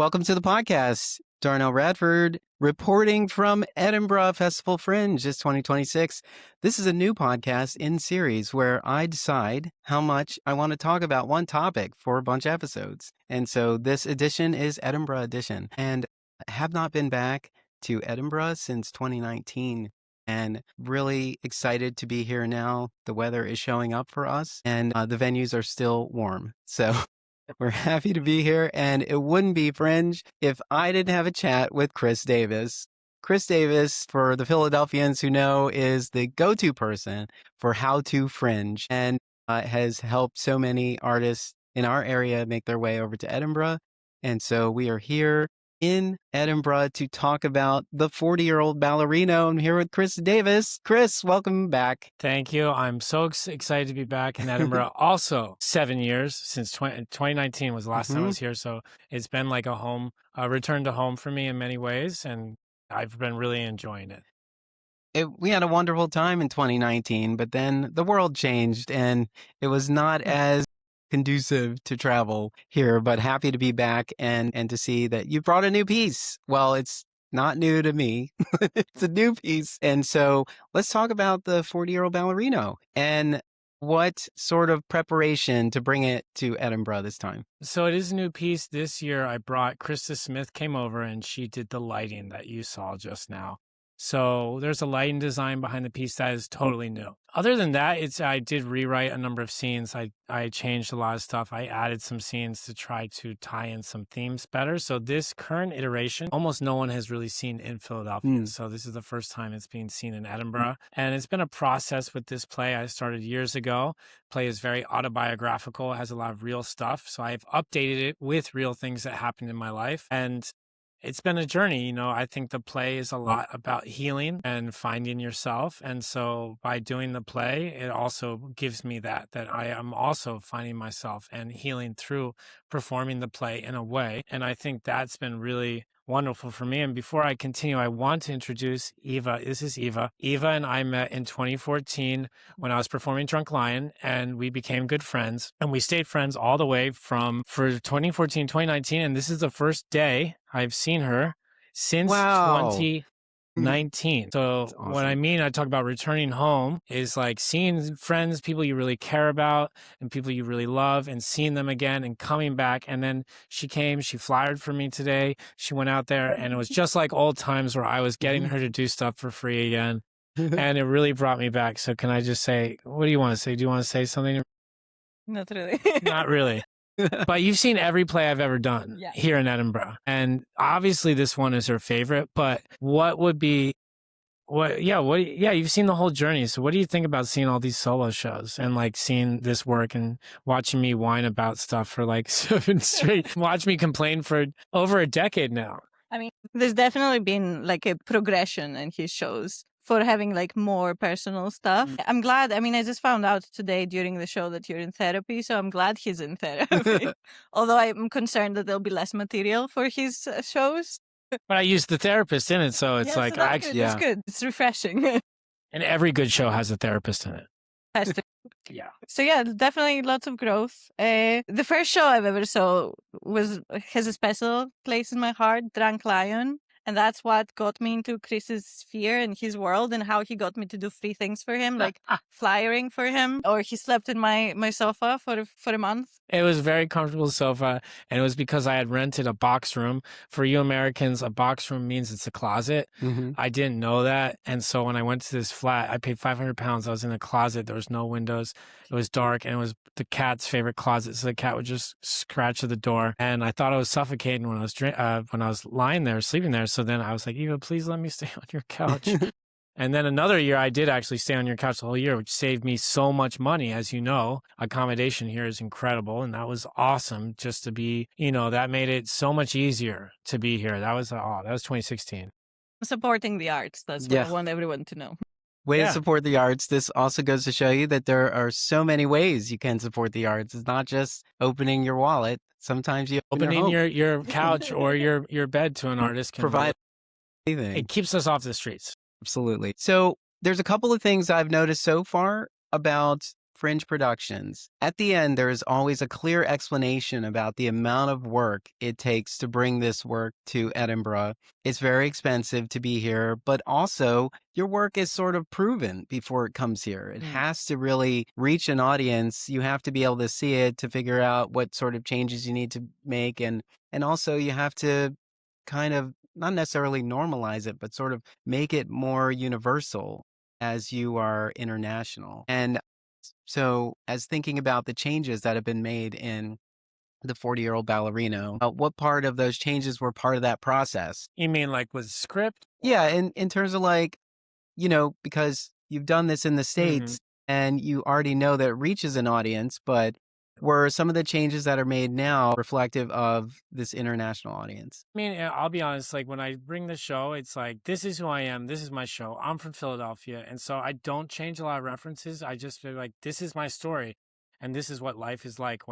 Welcome to the podcast. Darnelle Radford reporting from Edinburgh Festival Fringe. It's 2026. This is a new podcast in series where I decide how much I want to talk about one topic for a bunch of episodes. And so this edition is Edinburgh edition. And I have not been back to Edinburgh since 2019. And really excited to be here now. The weather is showing up for us and the venues are still warm. So we're happy to be here, and it wouldn't be Fringe if I didn't have a chat with Chris Davis. Chris Davis, for the Philadelphians who know, is the go-to person for how to Fringe and has helped so many artists in our area make their way over to Edinburgh. And so we are here in Edinburgh to talk about the 40-year-old Ballerino. I'm here with Chris Davis. Chris, welcome back. Thank you. I'm so excited to be back in Edinburgh. Also, 7 years since 2019 was the last time I was here. So it's been like a return to home for me in many ways. And I've been really enjoying it. We had a wonderful time in 2019, but then the world changed and it was not as conducive to travel here, but happy to be back and to see that you brought a new piece. Well, it's not new to me. It's a new piece. And so let's talk about the 40-year-old Ballerino and what sort of preparation to bring it to Edinburgh this time. So it is a new piece. This year I brought Krista Smith came over and she did the lighting that you saw just now. So there's a lighting design behind the piece that is totally new. Other than that, I did rewrite a number of scenes. I changed a lot of stuff. I added some scenes to try to tie in some themes better. So this current iteration, almost no one has really seen in Philadelphia. So this is the first time it's being seen in Edinburgh. And it's been a process with this play. I started years ago. Play is very autobiographical, has a lot of real stuff. So I've updated it with real things that happened in my life. And it's been a journey. I think the play is a lot about healing and finding yourself. And so by doing the play, it also gives me that I am also finding myself and healing through performing the play in a way. And I think that's been really wonderful for me. And before I continue, I want to introduce Eva. This is Eva. Eva and I met in 2014 when I was performing Drunk Lion, and we became good friends. And we stayed friends all the way for 2014, 2019. And this is the first day I've seen her since 2019. So awesome. What I mean, I talk about returning home is like seeing friends, people you really care about and people you really love, and seeing them again and coming back. And then she flyered for me today. She went out there and it was just like old times where I was getting her to do stuff for free again. And it really brought me back. So can I just say, what do you want to say? Do you want to say something? Not really. Not really. But you've seen every play I've ever done here in Edinburgh. And obviously this one is her favorite, but you've seen the whole journey. So what do you think about seeing all these solo shows and like seeing this work and watching me whine about stuff for like 7 straight, watch me complain for over a decade now? I mean, there's definitely been like a progression in his shows for having like more personal stuff. I'm glad. I mean, I just found out today during the show that you're in therapy, so I'm glad he's in therapy. Although I'm concerned that there'll be less material for his shows. But I use the therapist in it, so it's like, so actually, it's good. It's refreshing. And every good show has a therapist in it. Yeah. So yeah, definitely lots of growth. The first show I've ever saw has a special place in my heart, Drunk Lion. And that's what got me into Chris's sphere and his world, and how he got me to do free things for him, like flyering for him, or he slept in my sofa for a month. It was a very comfortable sofa, and it was because I had rented a box room. For you Americans, a box room means it's a closet. I didn't know that, and so when I went to this flat, I paid £500. I was in a closet. There was no windows. It was dark, and it was the cat's favorite closet, so the cat would just scratch at the door, and I thought I was suffocating when I was lying there, sleeping there. So then I was like, Eva, please let me stay on your couch. And then another year, I did actually stay on your couch the whole year, which saved me so much money. As you know, accommodation here is incredible. And that was awesome just to be, that made it so much easier to be here. That was 2016. Supporting the arts. That's what I want everyone to know. Way to support the arts. This also goes to show you that there are so many ways you can support the arts. It's not just opening your wallet. Sometimes you opening your couch or your bed to an artist can provide anything. It keeps us off the streets. Absolutely. So there's a couple of things I've noticed so far about Fringe productions, at the end, there is always a clear explanation about the amount of work it takes to bring this work to Edinburgh. It's very expensive to be here, but also your work is sort of proven before it comes here. It has to really reach an audience. You have to be able to see it to figure out what sort of changes you need to make. And also you have to kind of not necessarily normalize it, but sort of make it more universal as you are international. And so as thinking about the changes that have been made in the 40-year-old Ballerino, what part of those changes were part of that process? You mean like with script? Yeah, in terms of like, because you've done this in the States and you already know that it reaches an audience, but were some of the changes that are made now reflective of this international audience? I mean, I'll be honest, like when I bring the show, it's like, this is who I am. This is my show. I'm from Philadelphia. And so I don't change a lot of references. I just feel like, this is my story. And this is what life is like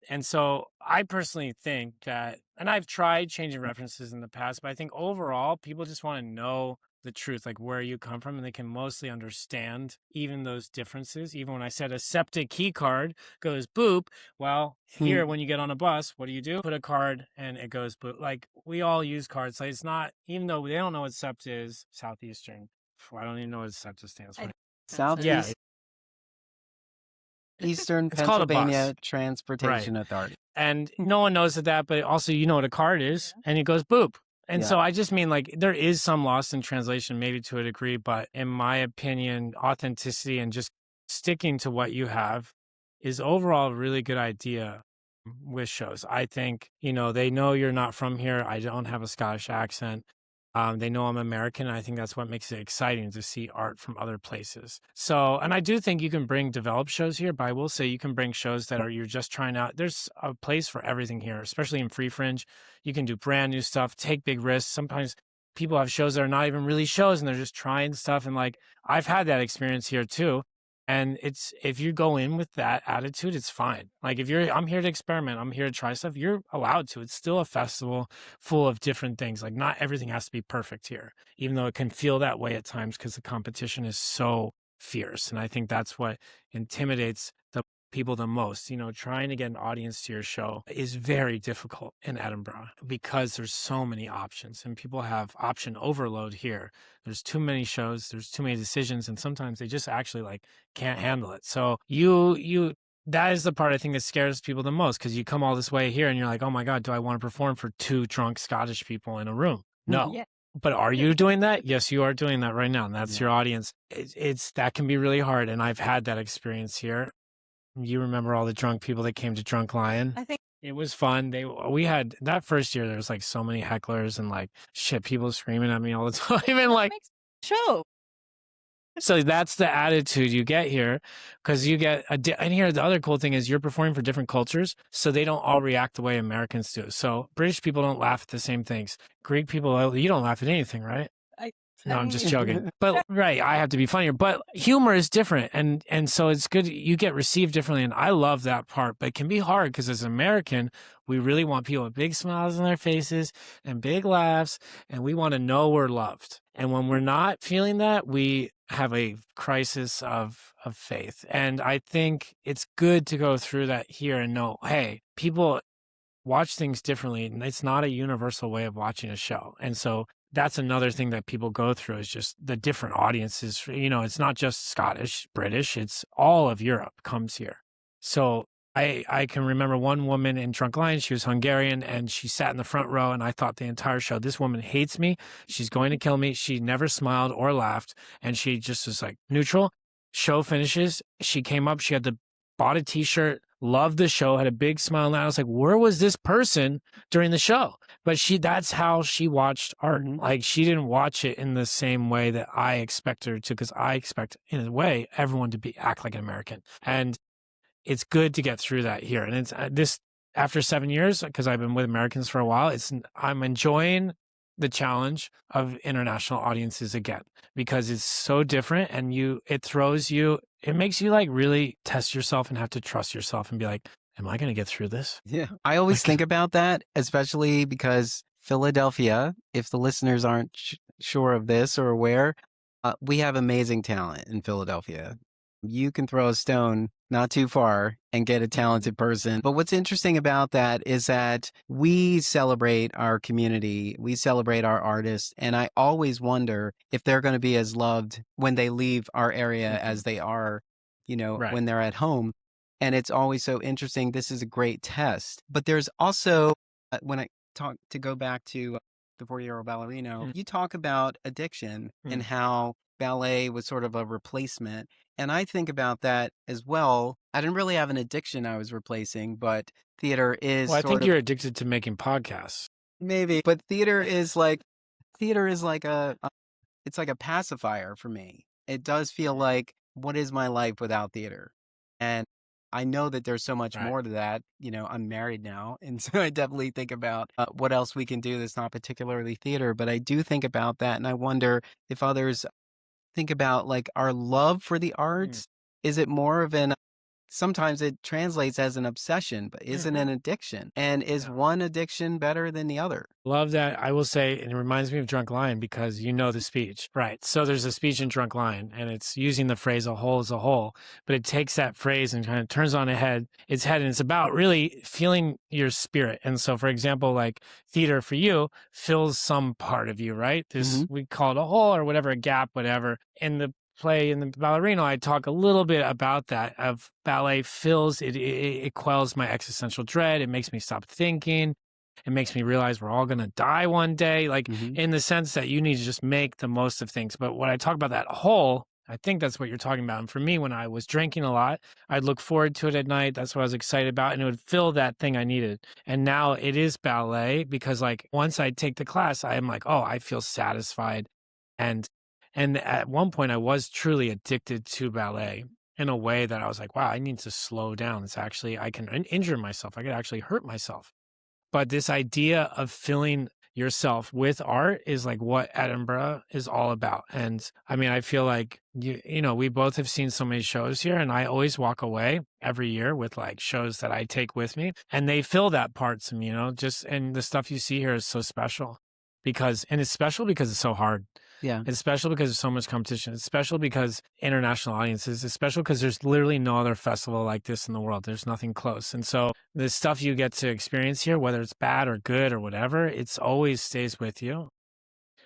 and so I personally think that, and I've tried changing references in the past, but I think overall people just want to know the truth, like where you come from, and they can mostly understand even those differences. Even when I said a septic key card goes boop, well, here when you get on a bus, what do? Put a card and it goes boop. Like we all use cards. Like it's not, even though they don't know what SEPT is, Southeastern. I don't even know what SEPT stands for. Southeast Eastern It's called a Pennsylvania bus. Transportation Authority. And no one knows that, but also you know what a card is, and it goes boop. And so I just mean like there is some loss in translation, maybe to a degree, but in my opinion, authenticity and just sticking to what you have is overall a really good idea with shows. I think, they know you're not from here. I don't have a Scottish accent. They know I'm American, and I think that's what makes it exciting to see art from other places. So, and I do think you can bring developed shows here, but I will say you can bring shows that you're just trying out. There's a place for everything here, especially in Free Fringe. You can do brand new stuff, take big risks. Sometimes people have shows that are not even really shows, and they're just trying stuff. And like, I've had that experience here too. And if you go in with that attitude, it's fine. Like I'm here to experiment. I'm here to try stuff. You're allowed to. It's still a festival full of different things. Like not everything has to be perfect here, even though it can feel that way at times because the competition is so fierce. And I think that's what intimidates the people the most. Trying to get an audience to your show is very difficult in Edinburgh because there's so many options and people have option overload here. There's too many shows, there's too many decisions, and sometimes they just actually can't handle it. So that is the part I think that scares people the most, because you come all this way here and you're like, oh my God, do I want to perform for 2 drunk Scottish people in a room? No. Yeah. But are you doing that? Yes, you are doing that right now. And that's your audience. That can be really hard. And I've had that experience here. You remember all the drunk people that came to Drunk Lion? I think it was fun. We had that first year, there was so many hecklers and people screaming at me all the time. And show. So that's the attitude you get here, because you get and here the other cool thing is you're performing for different cultures, so they don't all react the way Americans do. So British people don't laugh at the same things. Greek people, you don't laugh at anything, right? No, I'm just joking. But right, I have to be funnier. But humor is different, and so it's good. You get received differently, and I love that part. But it can be hard because as an American, we really want people with big smiles on their faces and big laughs, and we want to know we're loved. And when we're not feeling that, we have a crisis of faith. And I think it's good to go through that here and know, hey, people watch things differently, and it's not a universal way of watching a show. And so that's another thing that people go through is just the different audiences. It's not just Scottish, British, it's all of Europe comes here. So I can remember one woman in Drunk Lion, she was Hungarian, and she sat in the front row, and I thought the entire show, this woman hates me. She's going to kill me. She never smiled or laughed, and she just was neutral. Show finishes. She came up, she had bought a t-shirt, loved the show, had a big smile. And I was like, where was this person during the show? But that's how she watched art. She didn't watch it in the same way that I expect her to, because I expect, in a way, everyone to act like an American. And it's good to get through that here. And it's this, after 7 years, because I've been with Americans for a while, I'm enjoying the challenge of international audiences again, because it's so different, and it makes you really test yourself and have to trust yourself and be like, am I going to get through this? Yeah. I always think about that, especially because Philadelphia, if the listeners aren't sure of this or aware, we have amazing talent in Philadelphia. you can throw a stone not too far and get a talented person. But what's interesting about that is that we celebrate our community, we celebrate our artists, and I always wonder if they're going to be as loved when they leave our area as they are, when they're at home. And it's always so interesting. This is a great test. But there's also, when I talk to go back to the 4-year-old Ballerino, you talk about addiction and how ballet was sort of a replacement. And I think about that as well. I didn't really have an addiction I was replacing, but theater is Well, I think you're addicted to making podcasts. Maybe, but theater is like it's like a pacifier for me. It does feel like, what is my life without theater? And I know that there's so much more to that. I'm married now, and so I definitely think about what else we can do that's not particularly theater, but I do think about that, and I wonder if others think about like our love for the arts. Is it more of sometimes it translates as an obsession, but isn't an addiction? And is one addiction better than the other? Love that. I will say, and it reminds me of Drunk Lion because you know the speech, right? So there's a speech in Drunk Lion, and it's using the phrase "a whole is a whole," but it takes that phrase and kind of turns on its head, and it's about really feeling your spirit. And so, for example, like theater for you fills some part of you, right? We call it a hole or whatever, a gap, whatever. In the play in the Ballerino, I talk a little bit about that. Of ballet fills it quells my existential dread. It makes me stop thinking. It makes me realize we're all going to die one day, like in the sense that you need to just make the most of things. But when I talk about that whole, I think that's what you're talking about. And for me, when I was drinking a lot, I'd look forward to it at night. That's what I was excited about. And it would fill that thing I needed. And now it is ballet because like once I take the class, I am like, oh, I feel satisfied. And at one point I was truly addicted to ballet in a way that I was like, wow, I need to slow down. It's actually, I can injure myself. I could actually hurt myself. But this idea of filling yourself with art is like what Edinburgh is all about. And I mean, I feel like, we both have seen so many shows here, and I always walk away every year with like shows that I take with me, and they fill that part to me, and the stuff you see here is so special it's special because it's so hard. Yeah. It's special because there's so much competition. It's special because international audiences. It's special because there's literally no other festival like this in the world. There's nothing close. And so the stuff you get to experience here, whether it's bad or good or whatever, it's always stays with you.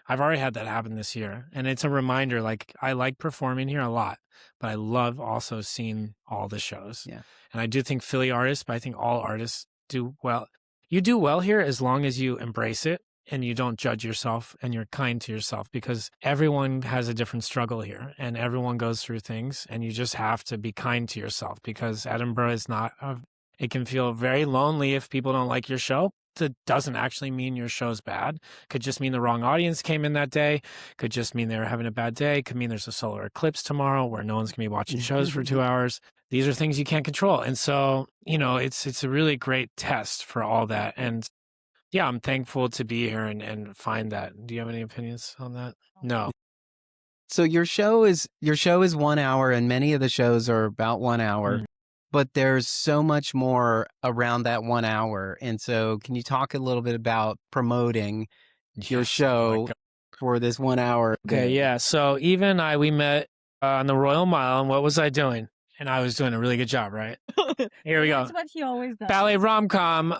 I've already had that happen this year. And it's a reminder, like I like performing here a lot, but I love also seeing all the shows. Yeah. And I do think Philly artists, but I think all artists do well. You do well here as long as you embrace it. And you don't judge yourself and you're kind to yourself, because everyone has a different struggle here and everyone goes through things, and you just have to be kind to yourself, because Edinburgh is not, it can feel very lonely if people don't like your show. That doesn't actually mean your show's bad. Could just mean the wrong audience came in that day. Could just mean they were having a bad day. Could mean there's a solar eclipse tomorrow where no one's going to be watching shows for 2 hours. These are things you can't control. And so, it's a really great test for all that. And yeah, I'm thankful to be here and find that. Do you have any opinions on that? No. So your show is 1 hour, and many of the shows are about 1 hour, but there's so much more around that 1 hour. And so can you talk a little bit about promoting your show for this 1 hour? Okay, yeah. So Eva and we met on the Royal Mile, and what was I doing? And I was doing a really good job, right? Here we go. That's what he always does. Ballet rom-com,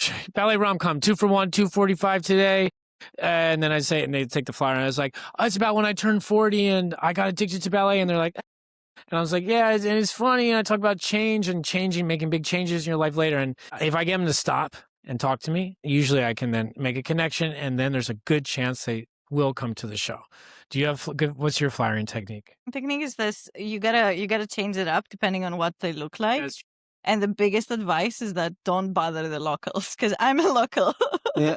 2 for 1, $2.45 today. And then I say it, and they take the flyer, and I was like, oh, it's about when I turned 40 and I got addicted to ballet. And they're like, and I was like, yeah, and it's funny. And I talk about change and changing, making big changes in your life later. And if I get them to stop and talk to me, usually I can then make a connection, and then there's a good chance they will come to the show. Do you have what's your flyering technique? Technique is this: you gotta change it up depending on what they look like. And the biggest advice is that don't bother the locals, because I'm a local. Yeah.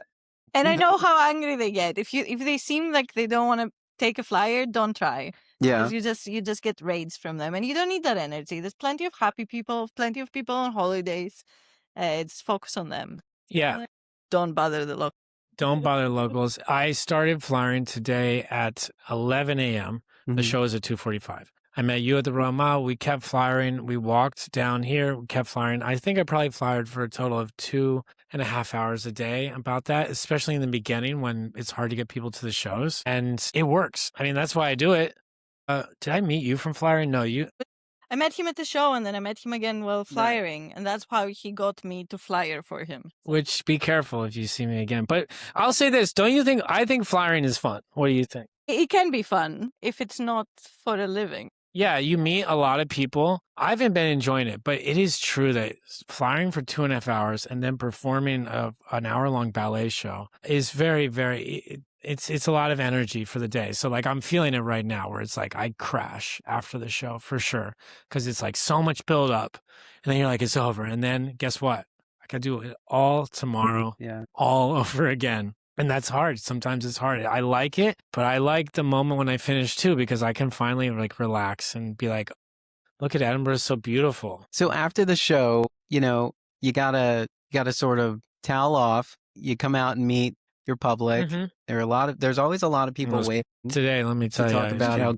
And I know how angry they get. If they seem like they don't want to take a flyer, don't try. Yeah. Because you just get raids from them, and you don't need that energy. There's plenty of happy people, plenty of people on holidays. It's focus on them. Yeah. Don't bother the locals. Don't bother locals. I started flying today at 11 a.m. The show is at 2:45. I met you at the Royal Mile. We kept flying. We walked down here. We kept flying. I think I probably flyed for a total of 2.5 hours a day, about that, especially in the beginning when it's hard to get people to the shows. And it works. I mean, that's why I do it. Did I meet you from flying? No, you. I met him at the show, and then I met him again while flyering, and that's how he got me to flyer for him. Which, be careful if you see me again. But I'll say this, don't you think, I think flyering is fun. What do you think? It can be fun if it's not for a living. Yeah, you meet a lot of people. I haven't been enjoying it, but it is true that flying for 2.5 hours and then performing an hour-long ballet show is very, very, it's a lot of energy for the day. So like I'm feeling it right now where it's like I crash after the show for sure because it's like so much build up and then you're like, it's over. And then guess what? I could do it all tomorrow, all over again. And that's hard. Sometimes it's hard. I like it, but I like the moment when I finish too, because I can finally like relax and be like, look at Edinburgh, it's so beautiful. So after the show, you gotta sort of towel off. You come out and meet your public. There's always a lot of people waiting today. Let me tell you, talk about how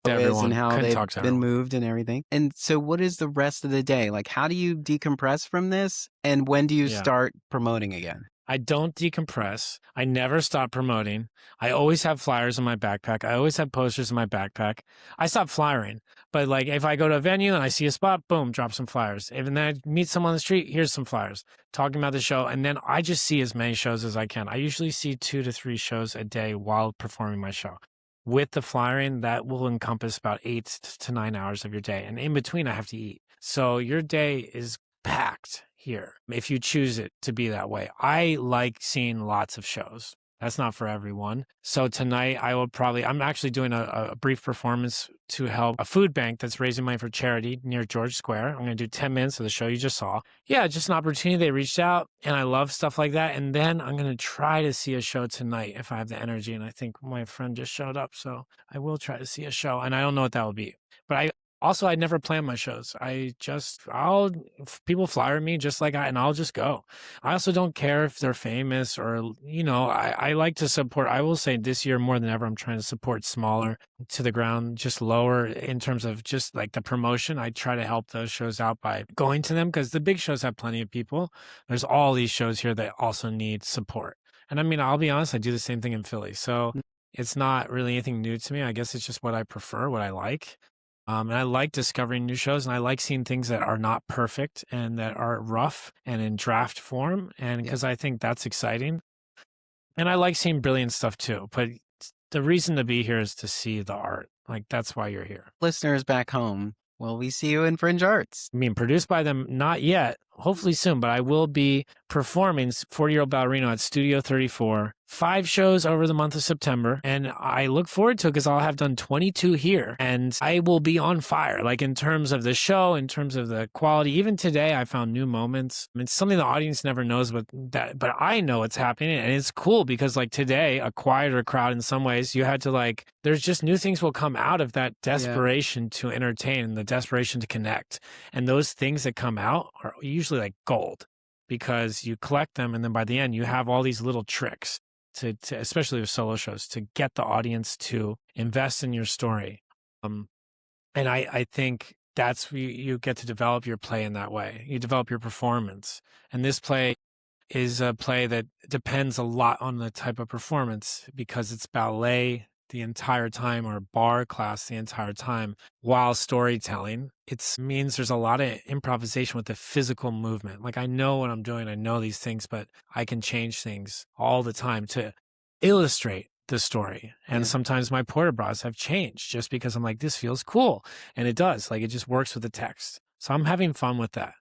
it is and how they've been moved and everything. And so what is the rest of the day? Like, how do you decompress from this? And when do you start promoting again? I don't decompress. I never stop promoting. I always have flyers in my backpack. I always have posters in my backpack. I stop flyering. But like if I go to a venue and I see a spot, boom, drop some flyers. And then I meet someone on the street, here's some flyers, talking about the show. And then I just see as many shows as I can. I usually see 2 to 3 shows a day while performing my show. With the flyering, that will encompass about 8 to 9 hours of your day. And in between, I have to eat. So your day is packed here if you choose it to be that way. I like seeing lots of shows. That's not for everyone. So tonight I'm actually doing a brief performance to help a food bank that's raising money for charity near George Square. I'm going to do 10 minutes of the show you just saw. Yeah, just an opportunity. They reached out and I love stuff like that. And then I'm going to try to see a show tonight if I have the energy. And I think my friend just showed up. So I will try to see a show and I don't know what that will be. But I never plan my shows. People flyer me just like and I'll just go. I also don't care if they're famous or, I like to support. I will say this year more than ever, I'm trying to support smaller to the ground, just lower in terms of just like the promotion. I try to help those shows out by going to them because the big shows have plenty of people. There's all these shows here that also need support. And I mean, I'll be honest, I do the same thing in Philly. So it's not really anything new to me. I guess it's just what I prefer, what I like. And I like discovering new shows and I like seeing things that are not perfect and that are rough and in draft form. And because I think that's exciting. And I like seeing brilliant stuff too. But the reason to be here is to see the art. Like that's why you're here. Listeners back home, will we see you in Fringe Arts? I mean, produced by them, not yet. Hopefully soon, but I will be performing 40-Year-Old Ballerino at Studio 34, 5 shows over the month of September. And I look forward to it because I'll have done 22 here and I will be on fire. Like in terms of the show, in terms of the quality, even today I found new moments. I mean, it's something the audience never knows, but I know it's happening. And it's cool because like today, a quieter crowd in some ways, you had to there's just new things will come out of that desperation to entertain and the desperation to connect. And those things that come out are usually like gold because you collect them. And then by the end, you have all these little tricks to especially with solo shows, to get the audience to invest in your story. And I think that's where you get to develop your play in that way. You develop your performance. And this play is a play that depends a lot on the type of performance because it's ballet the entire time or bar class the entire time while storytelling. It means there's a lot of improvisation with the physical movement. Like I know what I'm doing. I know these things, but I can change things all the time to illustrate the story. And sometimes my port de bras have changed just because I'm like, this feels cool. And it does. Like it just works with the text. So I'm having fun with that.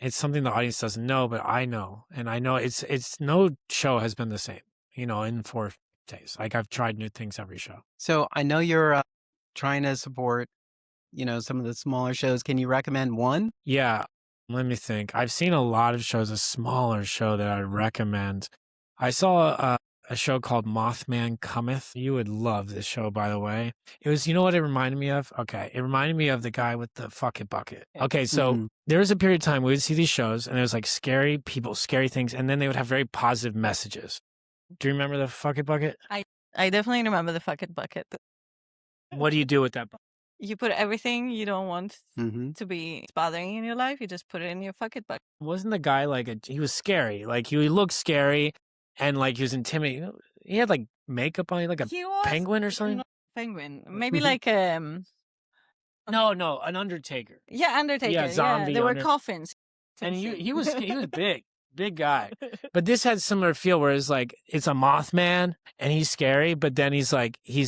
It's something the audience doesn't know, but I know. And I know it's no show has been the same, in 4 days. Like I've tried new things every show. So I know you're trying to support, some of the smaller shows. Can you recommend one? Yeah. Let me think. I've seen a lot of shows, a smaller show that I recommend. I saw a show called Mothman Cometh. You would love this show, by the way. It was, you know what it reminded me of? Okay. It reminded me of the guy with the fuck it bucket. Okay. So there was a period of time we would see these shows and it was like scary people, scary things. And then they would have very positive messages. Do you remember the fuck it bucket? I definitely remember the fuck it bucket. What do you do with that bucket? You put everything you don't want to be bothering in your life. You just put it in your fuck it bucket. Wasn't the guy he was scary? Like he looked scary and like he was intimidating. He had like makeup on, like a penguin or something? Penguin. Maybe like No, an Undertaker. Yeah, Undertaker. Yeah, zombie There were under- coffins. And he was big guy. But this had similar feel where it's like it's a Mothman and he's scary, but then he's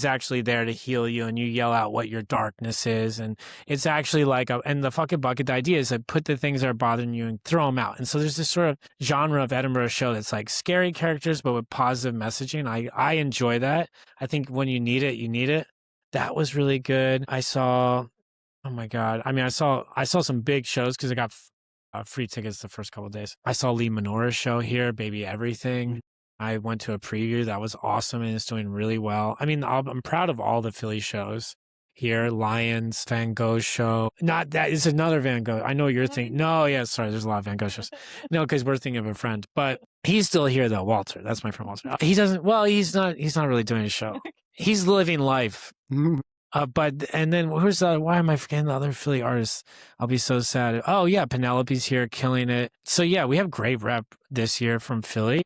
actually there to heal you and you yell out what your darkness is. And it's actually like and the fucking bucket idea is that put the things that are bothering you and throw them out. And so there's this sort of genre of Edinburgh show that's like scary characters, but with positive messaging. I enjoy that. I think when you need it, you need it. That was really good. I saw, oh my God. I mean, I saw some big shows because I got free tickets the first couple of days. I saw Lee Minora's show here, Baby Everything. I went to a preview that was awesome and it's doing really well. I mean, I'm proud of all the Philly shows here. Lions, Van Gogh's show. Not that, it's another Van Gogh. I know you're thinking, no, yeah, sorry, there's a lot of Van Gogh shows. No, because we're thinking of a friend, but he's still here though, Walter. That's my friend Walter. He doesn't, well, he's not really doing a show. He's living life. And then why am I forgetting the other Philly artists? I'll be so sad. Oh yeah, Penelope's here killing it. So yeah, we have great rep this year from Philly.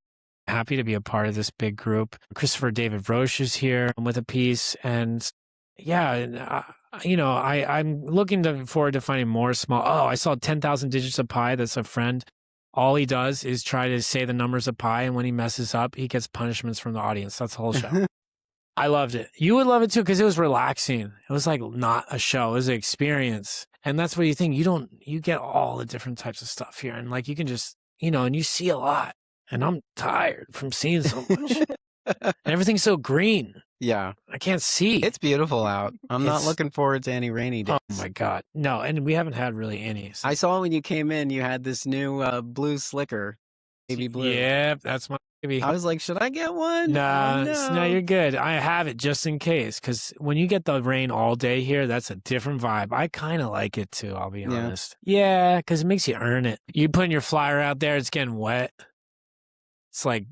Happy to be a part of this big group. Christopher David Roche is here with a piece. And yeah, I'm looking forward to finding more small. Oh, I saw 10,000 Digits of Pi. That's a friend. All he does is try to say the numbers of pi. And when he messes up, he gets punishments from the audience. That's the whole show. I loved it. You would love it too because it was relaxing. It was like not a show. It was an experience. And that's what you think. You get all the different types of stuff here. And like you can just, and you see a lot. And I'm tired from seeing so much. And everything's so green. Yeah. I can't see. It's beautiful out. I'm not looking forward to any rainy days. Oh my God. No, and we haven't had really any. I saw when you came in, you had this new blue slicker. Baby blue. Yeah, that's my baby. I was like, should I get one? Nah, Oh, no, you're good. I have it just in case because when you get the rain all day here, that's a different vibe. I kind of like it too, I'll be honest. Yeah, because it makes you earn it. You putting your flyer out there, it's getting wet. It's like,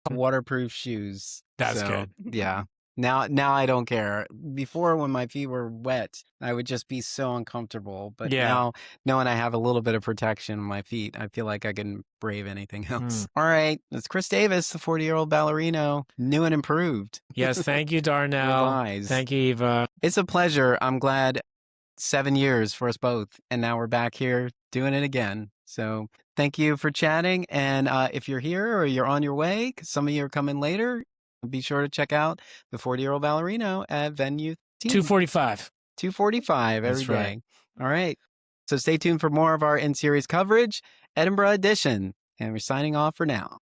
waterproof shoes. That's good. Yeah. Now I don't care. Before, when my feet were wet, I would just be so uncomfortable. But now, knowing I have a little bit of protection on my feet, I feel like I can brave anything else. All right. It's Chris Davis, the 40-year-old ballerino, new and improved. Yes. Thank you, Darnelle. Thank you, Eva. It's a pleasure. I'm glad 7 years for us both. And now we're back here doing it again. So thank you for chatting. And if you're here or you're on your way, 'cause some of you are coming later, be sure to check out the 40-year-old ballerino at venue 245. 245 every That's day. right. All right. So stay tuned for more of our in-series coverage, Edinburgh edition. And we're signing off for now.